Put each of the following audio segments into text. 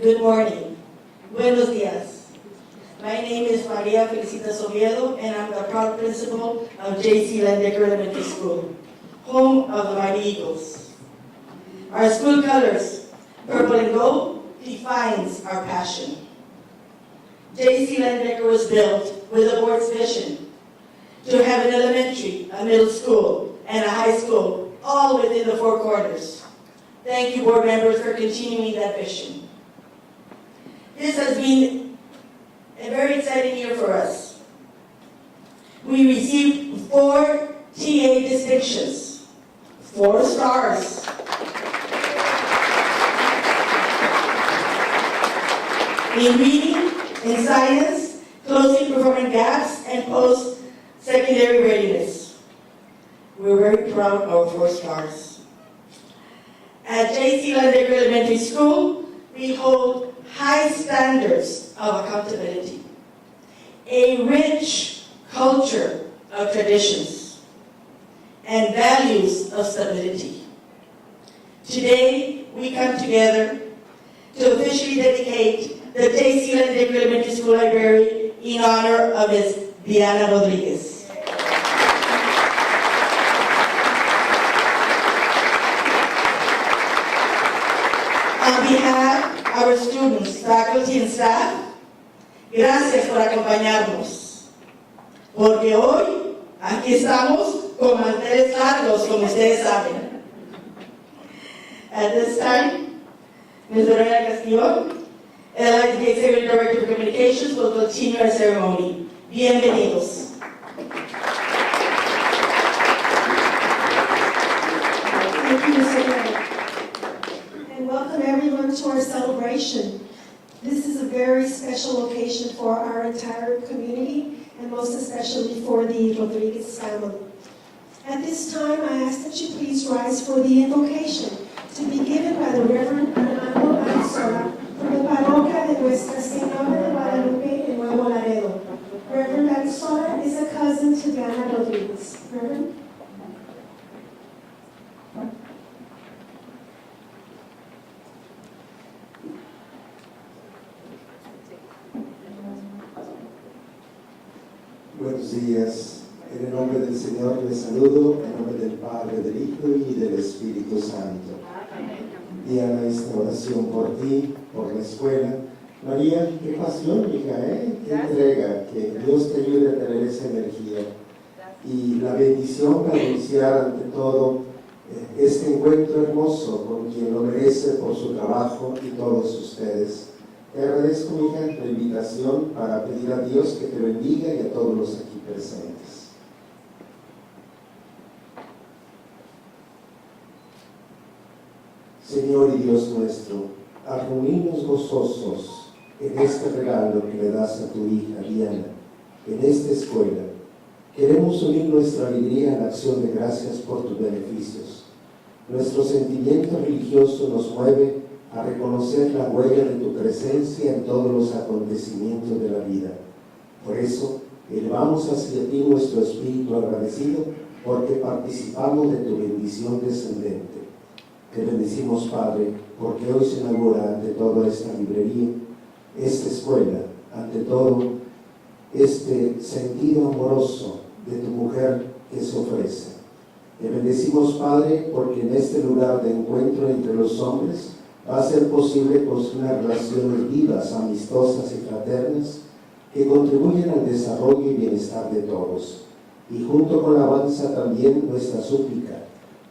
Good morning. Buenos dias. My name is Maria Felicitas Oviedo, and I'm the proud principal of J.C. Leyendecker Elementary School, home of the Mighty Eagles. Our school colors, purple and gold, defines our passion. J.C. Leyendecker was built with the board's vision to have an elementary, a middle school, and a high school, all within the four corners. Thank you, board members, for continuing that vision. This has been a very exciting year for us. We received 4 TA distinctions, 4 stars. In reading, in science, closely performing gaps, and post-secondary readiness. We're very proud of our 4 stars. At J.C. Leyendecker Elementary School, we hold high standards of accountability, a rich culture of traditions, and values of stability. Today, we come together to officially dedicate the J.C. Leyendecker Elementary School Library in honor of Ms. Diana Rodriguez. On behalf of our students, faculty, and staff, gracias por acompañarnos, porque hoy aquí estamos con manteles largos, como ustedes saben. At this time, Ms. Lorena Castillo, LIT Executive Director of Communications, will continue our ceremony. Bienvenidos. Thank you, Mr. Mayor. And welcome everyone to our celebration. This is a very special occasion for our entire community, and most especially for the Rodriguez family. At this time, I ask that you please rise for the invocation to be given by the Reverend Armando Arizola from the parroquia de Nuestra Señora de Guadalupe in Nuevo Laredo. Reverend Arizola is a cousin to Diana Rodriguez. Reverend? Buenos días. En el nombre del Señor les saludo, en nombre del Padre, del Hijo y del Espíritu Santo. Diana, esta oración por ti, por la escuela. María, qué pasión, hija, qué entrega, que Dios te ayude a tener esa energía. Y la bendición para iniciar ante todo este encuentro hermoso con quien lo merece por su trabajo y todos ustedes. Te agradezco, hija, la invitación para pedir a Dios que te bendiga y a todos los aquí presentes. Señor y Dios nuestro, al reunirnos gozosos en este regalo que le das a tu hija Diana, en esta escuela, queremos unir nuestra alegría a la acción de gracias por tus beneficios. Nuestro sentimiento religioso nos mueve a reconocer la huella de tu presencia en todos los acontecimientos de la vida. Por eso, elevamos hacia ti nuestro espíritu agradecido porque participamos de tu bendición descendente. Te bendecimos, Padre, porque hoy se inaugura ante toda esta librería, esta escuela, ante todo este sentido amoroso de tu mujer que se ofrece. Te bendecimos, Padre, porque en este lugar de encuentro entre los hombres va a ser posible construir relaciones vivas, amistosas y fraternas que contribuyen al desarrollo y bienestar de todos. Y junto con la alabanza también nuestra súplica,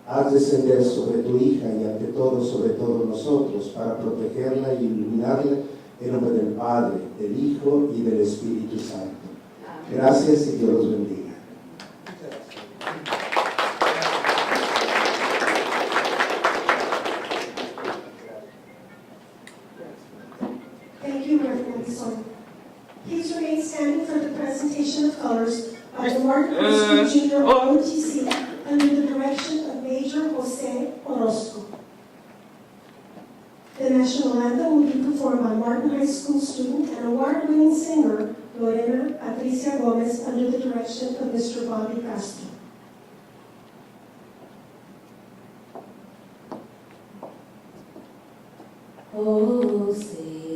haz descender sobre tu hija y ante todo sobre todos nosotros para protegerla y iluminarla en nombre del Padre, del Hijo y del Espíritu Santo. Gracias y Dios los bendiga. Thank you, Reverend Arizola. Please remain standing for the presentation of colors of the Martin High School Junior ROTC under the direction of Major Jose Orozco. The national anthem will be performed by Martin High School student and award-winning singer Lorena Patricia Gomez under the direction of Mr. Bobby Castro. Oh, say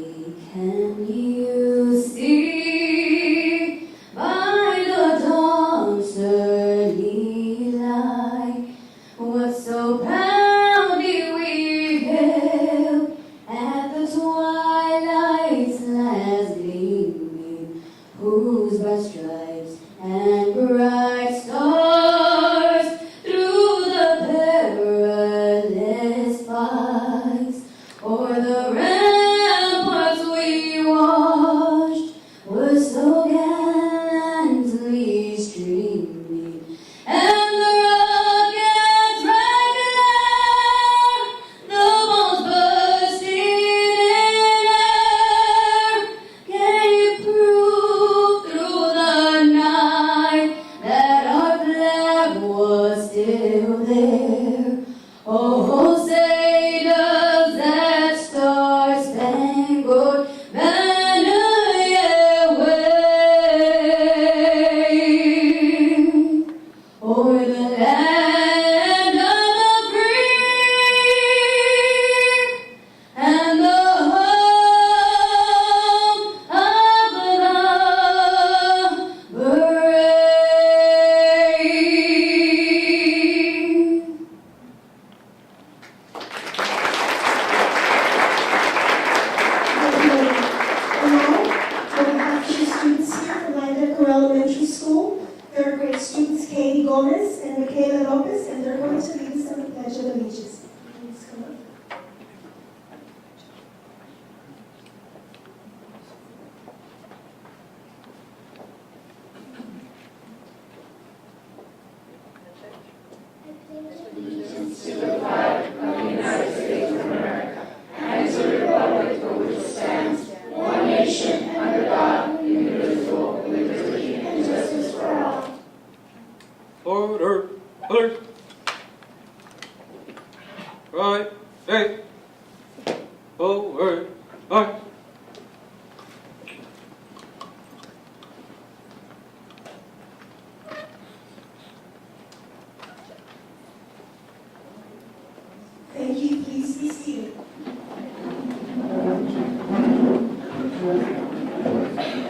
right, hey, oh, hey, hi. Thank you. Please be seated.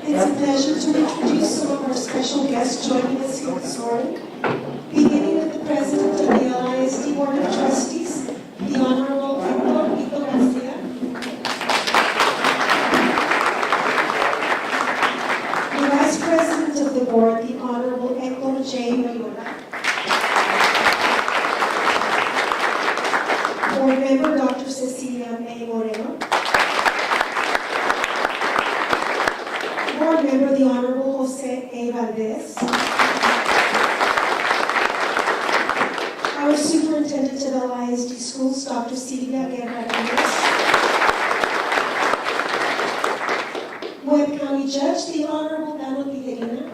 It's a pleasure to introduce some of our special guests joining us here this morning. Beginning with the President of the LISD Board of Trustees, the Honorable Hector Pico Garcia. The Vice President of the Board, the Honorable Hector J. Mayola. Board Member Dr. Cecilia May Moreno. Board Member the Honorable Jose A. Valdez. Our Superintendent of LISD Schools, Dr. Silvia Guerra Reyes. Webb County Judge, the Honorable Dano Tijerina.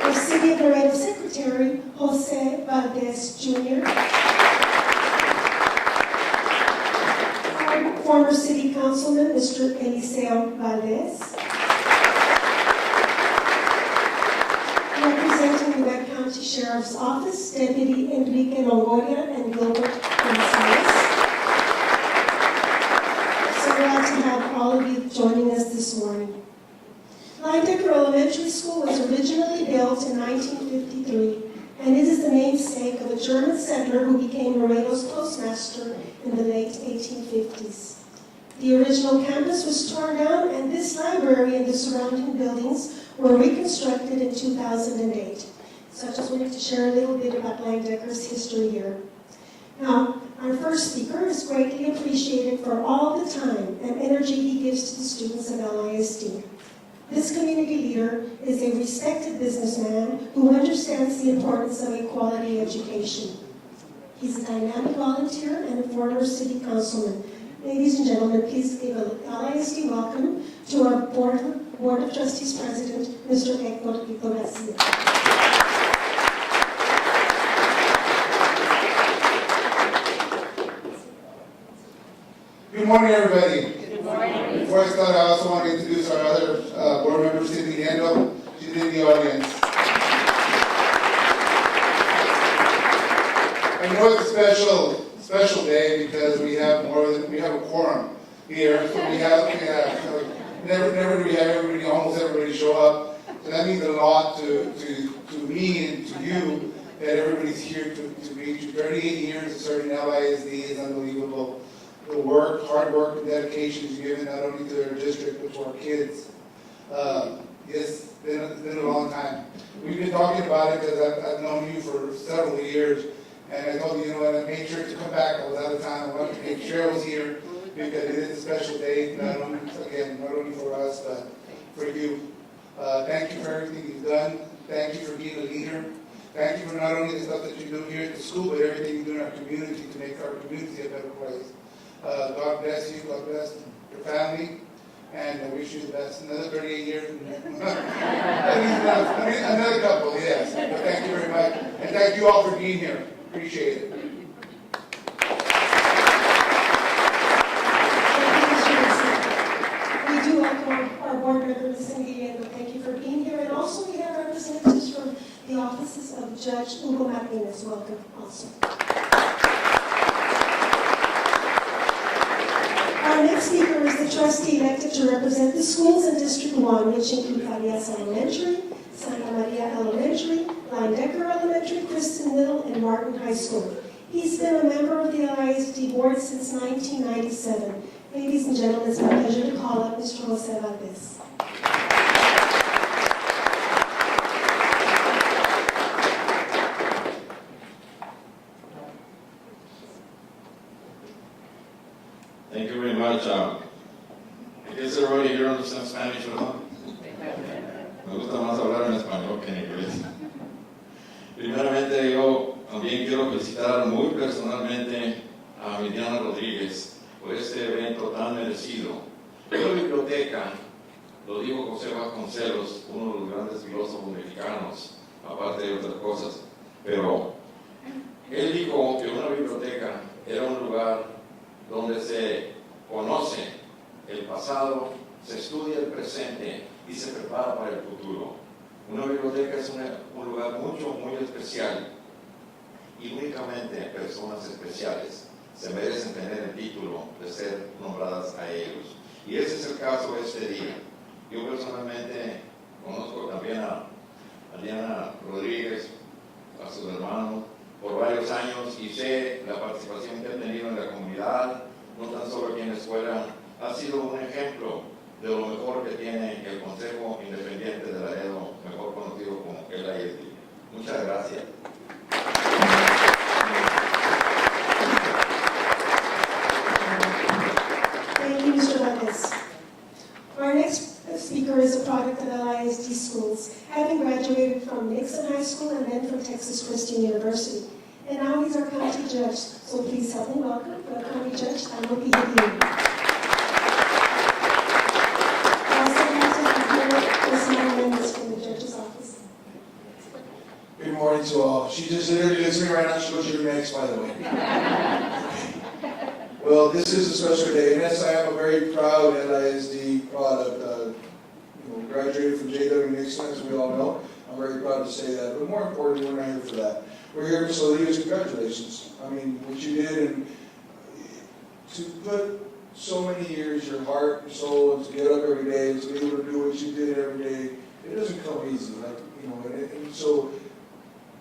Our City of Laredo Secretary, Jose Valdez Jr. Our former City Councilman, Mr. Eliseo Valdez. Representing the Webb County Sheriff's Office, Deputy Enrique Longoria and Gilbert Gonzalez. So glad to have all of you joining us this morning. Leyendecker Elementary School was originally built in 1953, and it is the namesake of a German settler who became Laredo's postmaster in the late 1850s. The original campus was torn down, and this library and the surrounding buildings were reconstructed in 2008. So I just wanted to share a little bit about Leyendecker's history here. Now, our first speaker is greatly appreciated for all the time and energy he gives to the students of LISD. This community leader is a respected businessman who understands the importance of a quality education. He's a dynamic volunteer and a former city councilman. Ladies and gentlemen, please give a LISD welcome to our Board of Trustees President, Mr. Hector Pico Garcia. Good morning, everybody. Good morning. Before I start, I also want to introduce our other board member, Cindy Endo. She's in the audience. I know it's a special day because we have a quorum here. So never do we have almost everybody show up. So that means a lot to me and to you that everybody's here to meet you. 38 years of serving LISD is unbelievable. The work, hard work, and dedication is given not only to our district but to our kids. It's been a long time. We've been talking about it because I've known you for several years, and I told you, and I made sure to come back. I was out of town. I wanted to make sure I was here because it is a special day, not only for us but for you. Thank you for everything you've done. Thank you for being a leader. Thank you for not only the stuff that you do here at the school, but everything you do in our community to make our community a better place. God bless you, God bless your family, and I wish you the best. Another 38 years. Another couple, yes. But thank you very much. And thank you all for being here. Appreciate it. We do welcome our board member, Ms. Cindy, and thank you for being here. And also we have representatives from the offices of Judge Hugo Martinez. Welcome also. Our next speaker is the trustee elected to represent the schools in District 1, which include Arias Elementary, Santa Maria Elementary, Leyendecker Elementary, Kristen Middle, and Martin High School. He's been a member of the LISD board since 1997. Ladies and gentlemen, it's my pleasure to call up Mr. Jose Valdez. Thank you very much. I guess everybody here understands Spanish, ¿verdad? Me gusta más hablar en español que en inglés. Primeramente, yo también quiero felicitar muy personalmente a Miriana Rodríguez por este evento tan merecido. La biblioteca, lo dijo José Vasconcelos, uno de los grandes filósofos mexicanos, aparte de otras cosas, pero pasado, se estudia el presente y se prepara para el futuro. Una biblioteca es un lugar muy especial y únicamente personas especiales se merecen tener el título de ser nombradas a ellos. Y ese es el caso de este día. Yo personalmente conozco también a Diana Rodríguez, a sus hermanos, por varios años y sé la participación que han tenido en la comunidad, no tan solo aquí en la escuela. Ha sido un ejemplo de lo mejor que tiene el Consejo Independiente de Laredo, mejor conocido como el Leyendecker. Muchas gracias. Thank you, Mr. Lopez. Our next speaker is a product of LISD schools, having graduated from Nixon High School and then from Texas Christian University. And now he's our county judge, so please help me welcome the county judge, Amo Pihadin. Also, I'd like to hear personal amendments from the judge's office. Good morning to all. She just literally looks at me right now. She goes, "You're next," by the way. Well, this is a special day, and yes, I am a very proud LISD product. Graduated from J.W. Nixon, as we all know. I'm very proud to say that. But more importantly, we're not here for that. We're here, Ms. Rodriguez, congratulations. I mean, what you did, and to put so many years, your heart, your soul, and to get up every day, and to be able to do what you did every day, it doesn't come easy. And so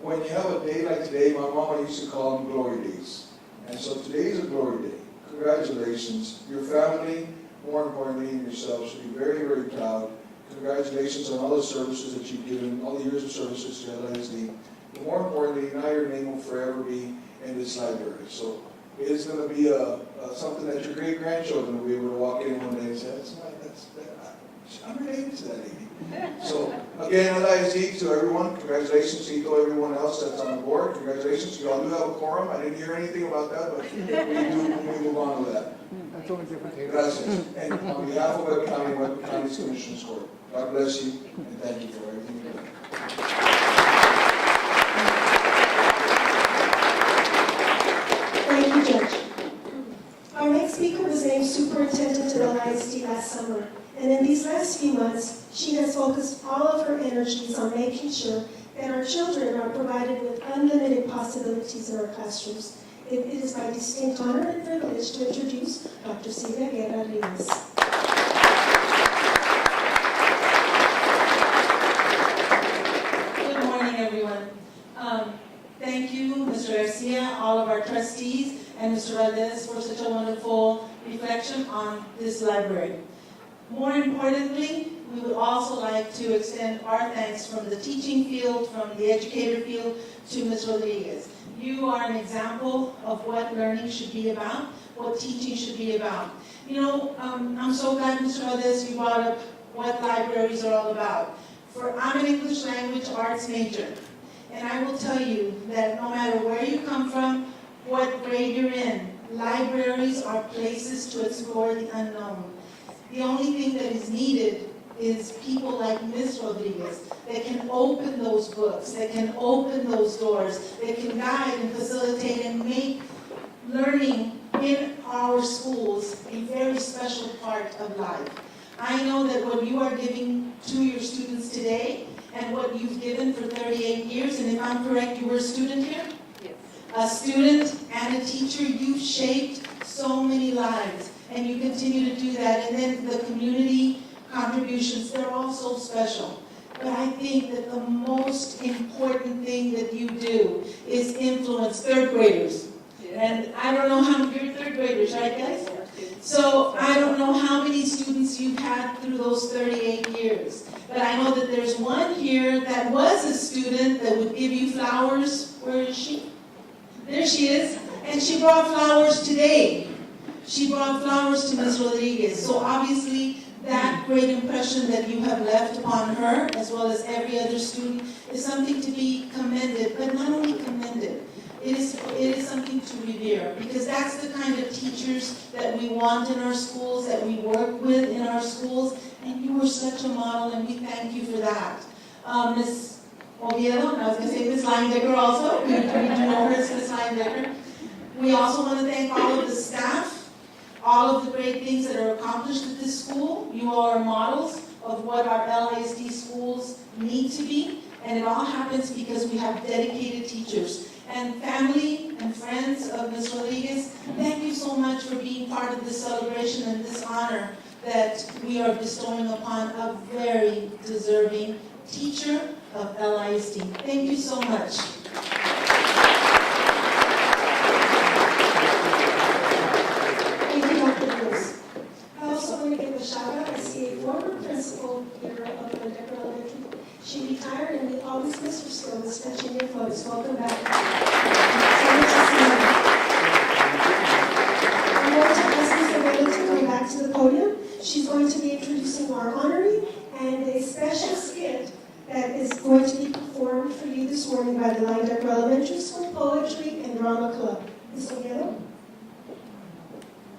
when you have a day like today, my mama used to call them glory days. And so today is a glory day. Congratulations. Your family, more importantly, and yourself should be very, very proud. Congratulations on all the services that you've given, all the years of services to LISD. But more importantly, now your name will forever be in this library. So it is going to be something that your great-grandchildren will be able to walk in one day and say, I'm related to that lady. So again, LISD to everyone, congratulations to everyone else that's on the board. Congratulations. You all do have a quorum. I didn't hear anything about that, but we do when we move on with that. Gracias. And on behalf of Webb County, Webb County's Commissioners Court, God bless you and thank you for everything you've done. Thank you, Judge. Our next speaker was named superintendent at LISD last summer. And in these last few months, she has focused all of her energies on making sure that our children are provided with unlimited possibilities in our classrooms. It is my distinct honor and privilege to introduce Dr. Silvia Guerra Rivas. Good morning, everyone. Thank you, Mr. Garcia, all of our trustees, and Mr. Valdez for such a wonderful reflection on this library. More importantly, we would also like to extend our thanks from the teaching field, from the educator field, to Ms. Rodriguez. You are an example of what learning should be about, what teaching should be about. You know, I'm so glad, Mr. Valdez, you brought up what libraries are all about. I'm an English language arts major, and I will tell you that no matter where you come from, what grade you're in, libraries are places to explore the unknown. The only thing that is needed is people like Ms. Rodriguez that can open those books, that can open those doors, that can guide and facilitate and make learning in our schools a very special part of life. I know that what you are giving to your students today and what you've given for 38 years, and if I'm correct, you were a student here? Yes. A student and a teacher, you've shaped so many lives, and you continue to do that. And then the community contributions, they're all so special. But I think that the most important thing that you do is influence third graders. And I don't know how you're third graders, right guys? So I don't know how many students you've had through those 38 years. But I know that there's one here that was a student that would give you flowers. Where is she? There she is. And she brought flowers today. She brought flowers to Ms. Rodriguez. So obviously that great impression that you have left upon her, as well as every other student, is something to be commended, but not only commended. It is something to revere, because that's the kind of teachers that we want in our schools, that we work with in our schools, and you were such a model, and we thank you for that. Ms. Oviedo, and I was going to say Ms. Leyendecker also, we do know her as Ms. Leyendecker. We also want to thank all of the staff, all of the great things that are accomplished at this school. You all are models of what our LISD schools need to be, and it all happens because we have dedicated teachers. And family and friends of Ms. Rodriguez, thank you so much for being part of this celebration and this honor that we are bestowing upon a very deserving teacher of LISD. Thank you so much. Thank you, Dr. Lewis. I also want to give a shout out. I see a former principal here of Leyendecker Elementary. She retired and we always miss her still, Ms. Virginia Flores. Welcome back. So good to see you. I'm going to ask Ms. Laredo to come back to the podium. She's going to be introducing our honoree and a special skit that is going to be performed for you this morning by the Leyendecker Elementary School Poetry and Drama Club. Ms. Oviedo?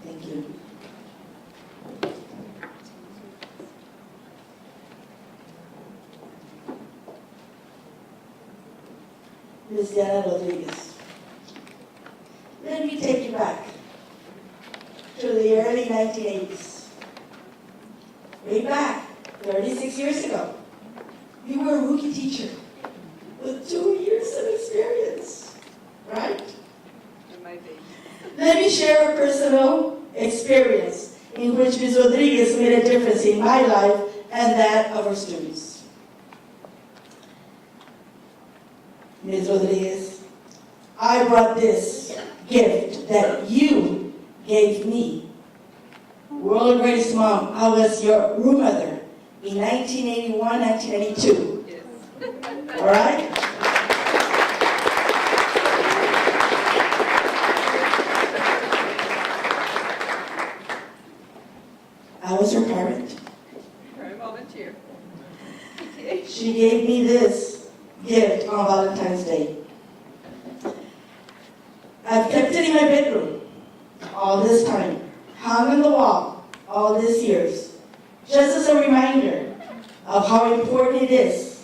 Thank you. Ms. Diana Rodriguez, let me take you back to the early 1980s. Way back, 36 years ago. You were a rookie teacher with 2 years of experience, right? Let me share a personal experience in which Ms. Rodriguez made a difference in my life and that of our students. Ms. Rodriguez, I brought this gift that you gave me. World Greatest Mom, I was your room mother in 1981, 1982. Yes. All right? I was her parent. Very volunteer. She gave me this gift on Valentine's Day. I've kept it in my bedroom all this time, hung on the wall all these years, just as a reminder of how important it is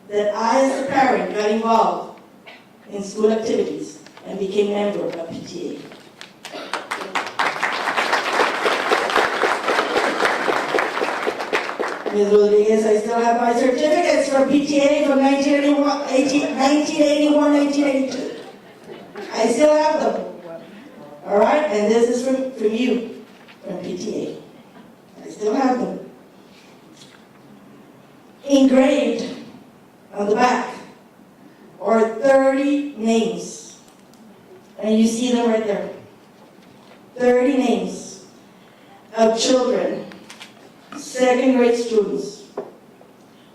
that I, as a parent, got involved in school activities and became a member of PTA. Ms. Rodriguez, I still have my certificates from PTA from 1981, 1982. I still have them. All right? And this is from you, from PTA. I still have them. Engraved on the back are 30 names. And you see them right there. 30 names of children, second grade students.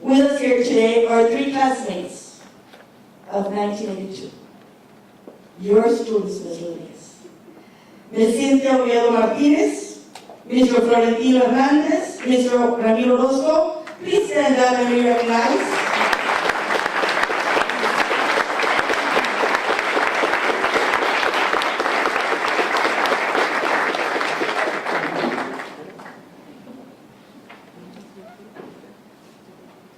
With us here today are 3 classmates of 1982. Your students, Ms. Rodriguez. Ms. Cynthia Oviedo Martinez, Mr. Florentino Hernandez, Mr. Ramiro Orozco. Please stand up and be recognized.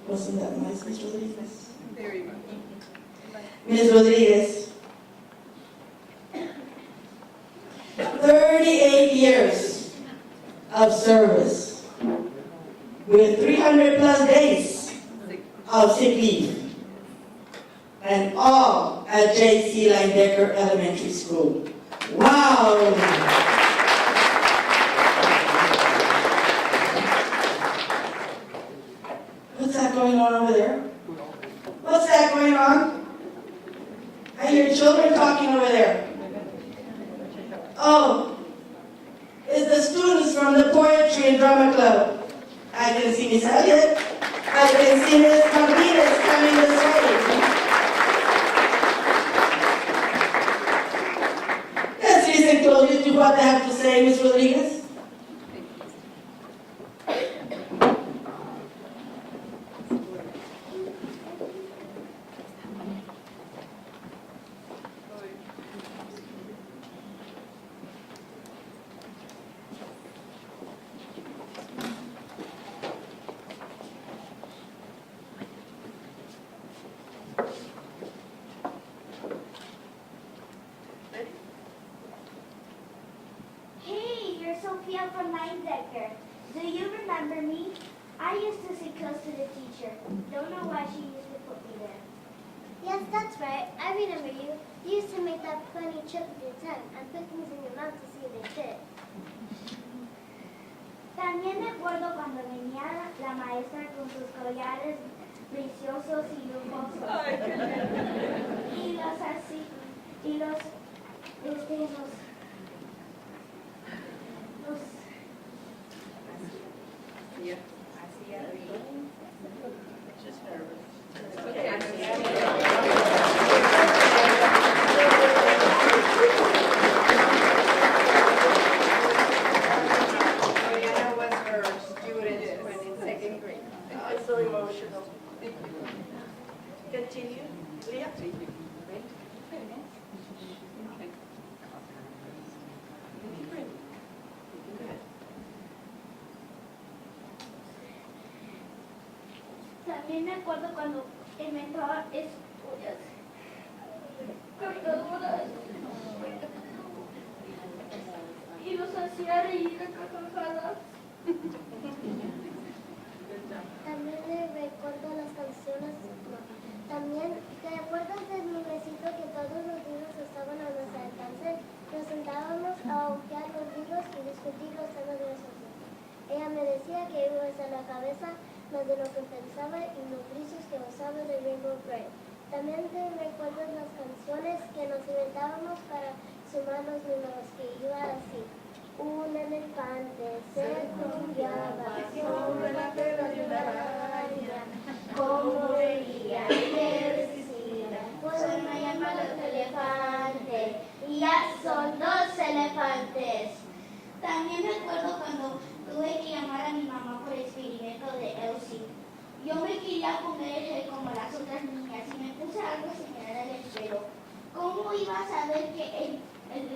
Wasn't that nice, Ms. Rodriguez? Very much. Ms. Rodriguez, 38 years of service with 300 plus days of sick leave, and all at J.C. Leyendecker Elementary School. Wow! What's that going on over there? What's that going on? I hear children talking over there. Oh, it's the students from the Poetry and Drama Club. I can see Miss Elliott. I can see Miss Martinez coming this way. Let's listen closely to what they have to say, Ms. Rodriguez. Hey, Leyendecker. Do you remember me? I used to sit close to the teacher. Don't know why she used to put me there. Yes, that's right. I remember you. You used to make that funny chip with your tongue and put things in your mouth to see if they fit. También recuerdo cuando venía la maestra con sus collares preciosos y lujosos. Y los así, y los Just nervous. It's okay. Mariana was her student when in second grade. It's so emotional. Continue. Leah? También me acuerdo cuando inventaba escuelas, cargadoras, y los hacía reír a carcajadas. También le recuerdo las canciones. También, ¿te acuerdas del librecito que todos los libros estaban a nuestro alcance? Nos sentábamos a hojear los libros y discutir los temas de la sociedad. Ella me decía que iba a la cabeza más de lo que pensaba y los grises que usaba de Rainbow Bread. También te recuerdo las canciones que nos inventábamos para sumar los números, que iba así. Un elefante se columpiaba sobre la tela de una araña. Como veía que decía, pues me llaman los elefantes, y ya son 2 elefantes. También me acuerdo cuando tuve que llamar a mi mamá por el experimento de Elsie. Yo me quería poner el gel como las otras niñas y me puse algo similar al pelo. ¿Cómo iba a saber que el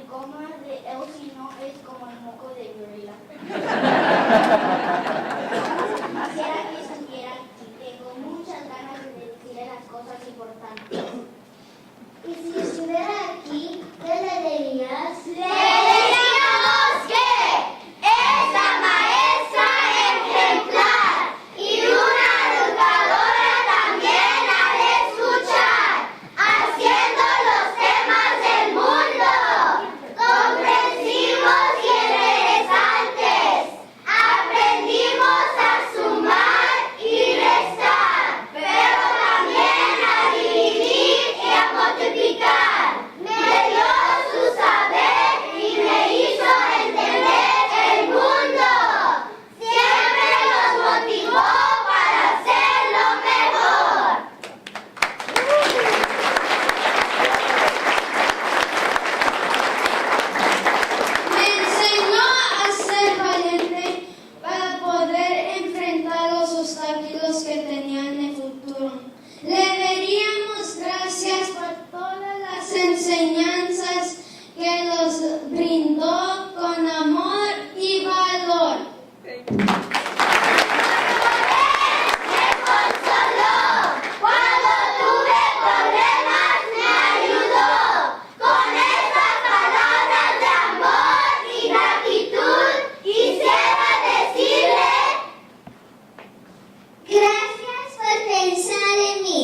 goma de Elsie no es como el moco de gorila? Quisiera que estuviera aquí. Tengo muchas ganas de decirle las cosas importantes. Y si estuviera aquí, ¿qué le dirías? ¡Le diríamos que es la maestra ejemplar y una educadora también al escuchar, haciendo los temas del mundo comprensivos y interesantes. Aprendimos a sumar y restar, pero también a dividir y a multiplicar. Me dio su saber y me hizo entender el mundo. Siempre nos motivó para hacerlo mejor. Me enseñó a ser valiente para poder enfrentar los obstáculos que tenía en el futuro. Le daríamos gracias por todas las enseñanzas que nos brindó con amor y valor. Me consoló. Cuando tuve problemas me ayudó. Con estas palabras de amor y gratitud quisiera decirle Gracias por pensar en mí.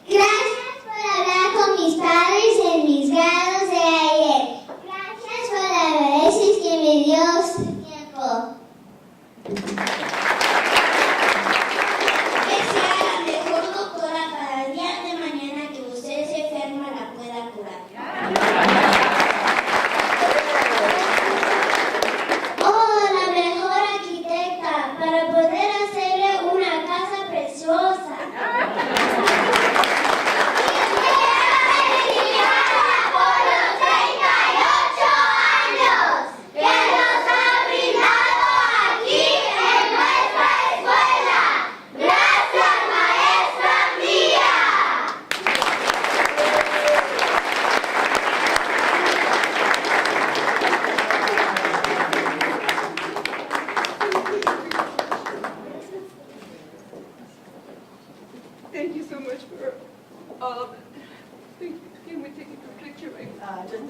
Gracias por hablar con mis padres en mis grados de ayer. Gracias por las veces que me dio su tiempo. que sea la mejor doctora para el día de mañana que usted se enferma la pueda curar. Oh, la mejor arquitecta para poder hacerle una casa preciosa. ¡Que sea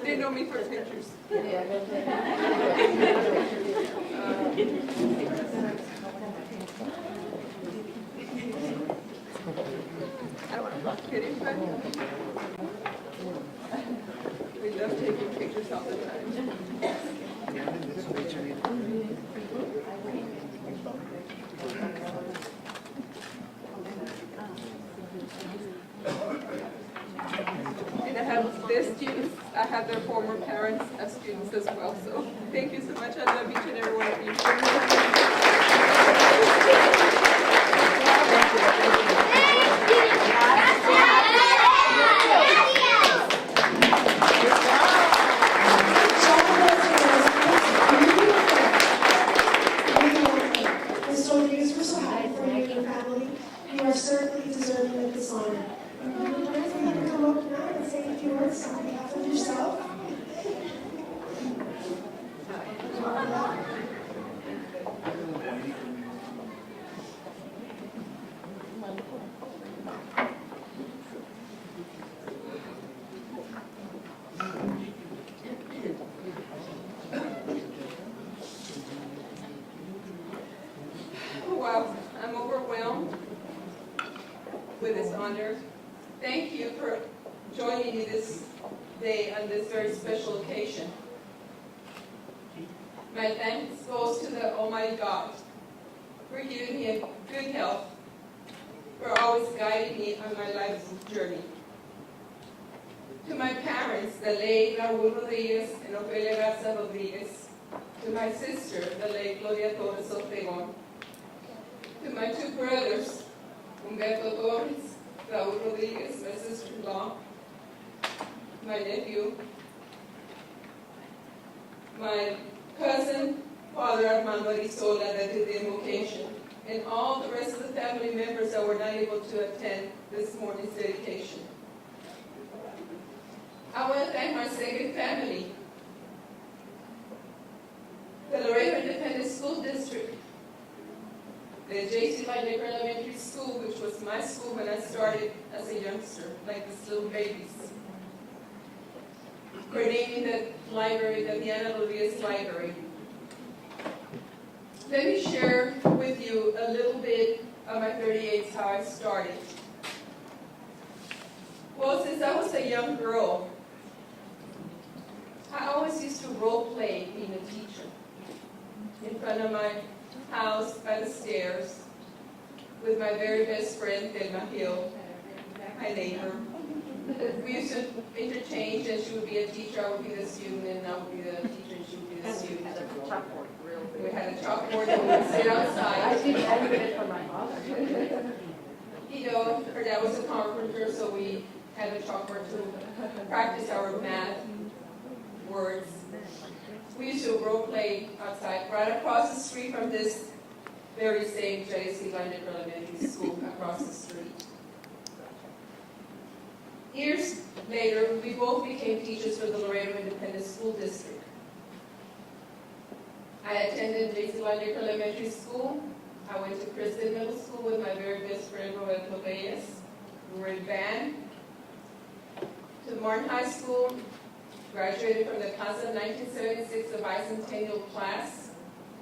They know me for pictures. I don't want to block anybody. We love taking pictures all the time. And I have their students, I have their former parents as students as well. So thank you so much. I love each and every one of you. Mr. Rodriguez, we're so happy for you and your family. You are certainly deserving of this honor. Would you like for you to come up now and say a few words on behalf of yourself? Wow, I'm overwhelmed with this honor. Thank you for joining me this day on this very special occasion. My thanks goes to the Almighty God for giving me a good health, for always guiding me on my life's journey. To my parents, the late Raúl Rodriguez and Ofelia Garza Rodriguez. To my sister, the late Gloria Torres Ortegon. To my two brothers, Humberto Torres, Raúl Rodriguez, my sister-in-law, my nephew, my cousin, Father Armando Arizola, that did the invocation, and all the rest of the family members that were not able to attend this morning's dedication. I want to thank my second family, the Laredo Independent School District, the J.C. Leyendecker Elementary School, which was my school when I started as a youngster, like these little babies. For naming the library, the Diana Rodriguez Library. Let me share with you a little bit of my 38s, how I started. Well, since I was a young girl, I always used to role play being a teacher in front of my house by the stairs with my very best friend, Thelma Hill, my neighbor. We used to interchange, and she would be a teacher, I would be the student, and I would be the teacher, and she would be the student. We had a chalkboard, and we would sit outside. I did it for my mother. You know, her dad was a carpenter, so we had a chalkboard to practice our math words. We used to role play outside, right across the street from this very same J.C. Leyendecker Elementary School, across the street. Years later, we both became teachers for the Laredo Independent School District. I attended J.C. Leyendecker Elementary School. I went to Kristen Middle School with my very best friend, Roberto Reyes. We were in band. To Martin High School, graduated from the class of 1976, the bicentennial class,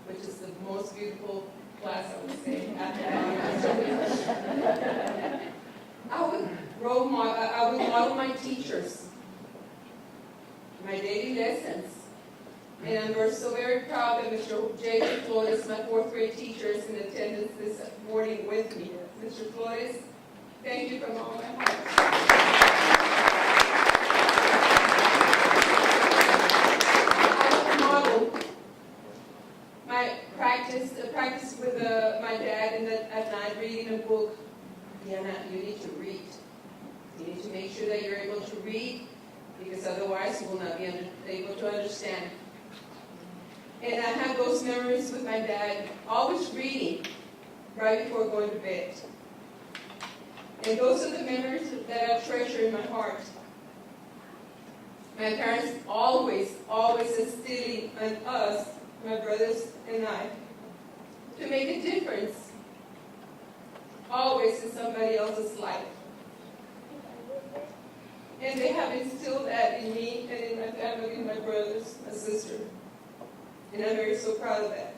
which is the most beautiful class, I would say. I would model my teachers, my daily lessons. And we're so very proud that Mr. J.J. Flores, my fourth grade teacher, is in attendance this morning with me. Mr. Flores, thank you from all my heart. My practice with my dad at night, reading a book. Diana, you need to read. You need to make sure that you're able to read, because otherwise you will not be able to understand. And I have those memories with my dad, always reading right before going to bed. And those are the memories that I treasure in my heart. My parents always instilling on us, my brothers and I, to make a difference, always in somebody else's life. And they have instilled that in me and in my family, in my brothers, my sister. And I'm very so proud of that.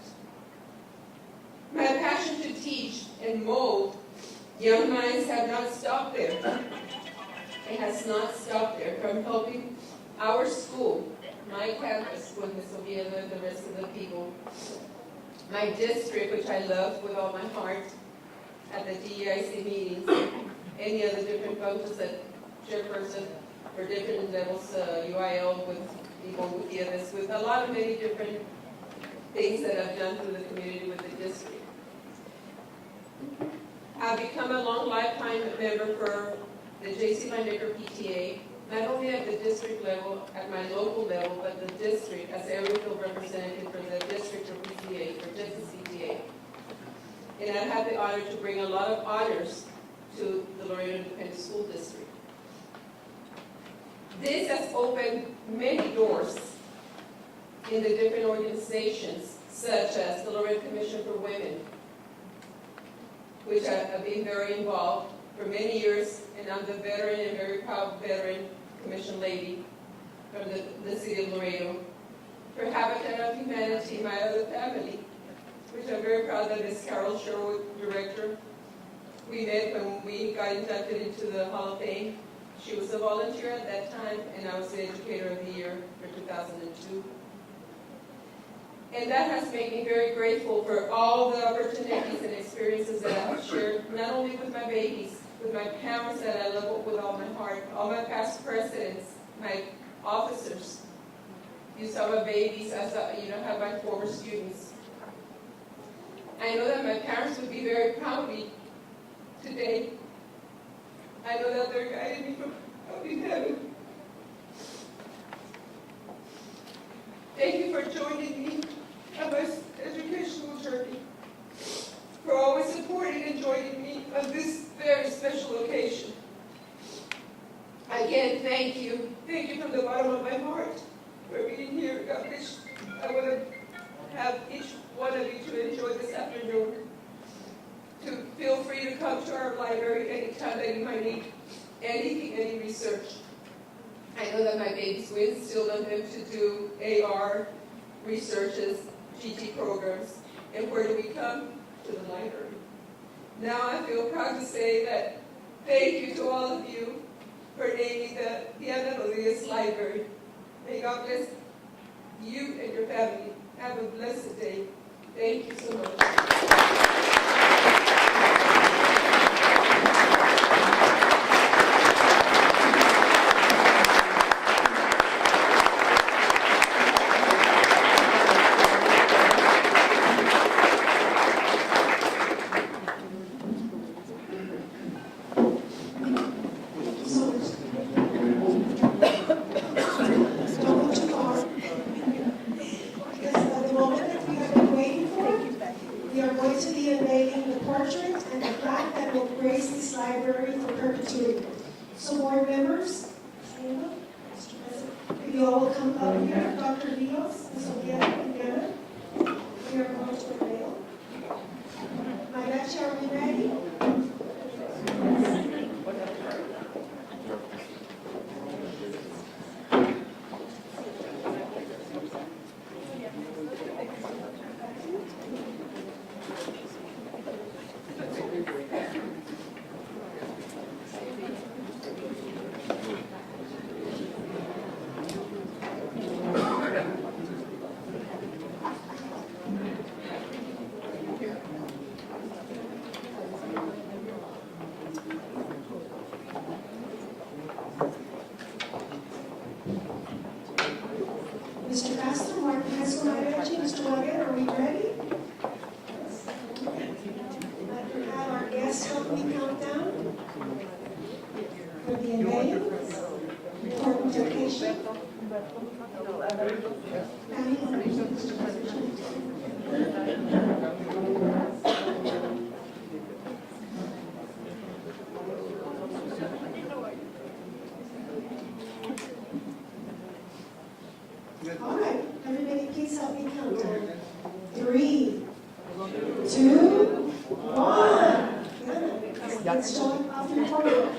My passion to teach and mold young minds have not stopped there. It has not stopped there. From helping our school, my campus with Ms. Oviedo and the rest of the people, my district, which I love with all my heart, at the DEIC meetings, any other different functions that chairperson for different levels, UIL with people with EMS, with a lot of many different things that I've done through the community with the district. I've become a long lifetime member for the J.C. Leyendecker PTA, not only at the district level, at my local level, but the district as area field representative for the district or PTA, for just the CTA. And I've had the honor to bring a lot of honors to the Laredo Independent School District. This has opened many doors in the different organizations, such as the Laredo Commission for Women, which I've been very involved for many years, and I'm the veteran and very proud veteran commission lady from the city of Laredo. For Habitat of Humanity, my other family, which I'm very proud that Ms. Carol Sherwood, director. We met when we got inducted into the Hall of Fame. She was a volunteer at that time, and I was the Educator of the Year for 2002. And that has made me very grateful for all the opportunities and experiences that I've shared, not only with my babies, with my parents that I love with all my heart, all my past presidents, my officers. You saw my babies, I saw, have my former students. I know that my parents would be very proud of me today. I know that they're guiding me from helping heaven. Thank you for joining me on my educational journey, for always supporting and joining me on this very special occasion. Again, thank you. Thank you from the bottom of my heart for being here. God bless you. I want to have each one of you to enjoy this afternoon, to feel free to come to our library anytime that you might need anything, any research. I know that my babies, we instilled on them to do AR researches, GT programs, and where do we come? To the library. Now I feel proud to say that thank you to all of you for naming the Diana Rodriguez Library. May God bless you and your family. Have a blessed day. Thank you so much. All right, everybody please help me count down. 3, 2, 1. Let's show off your photo.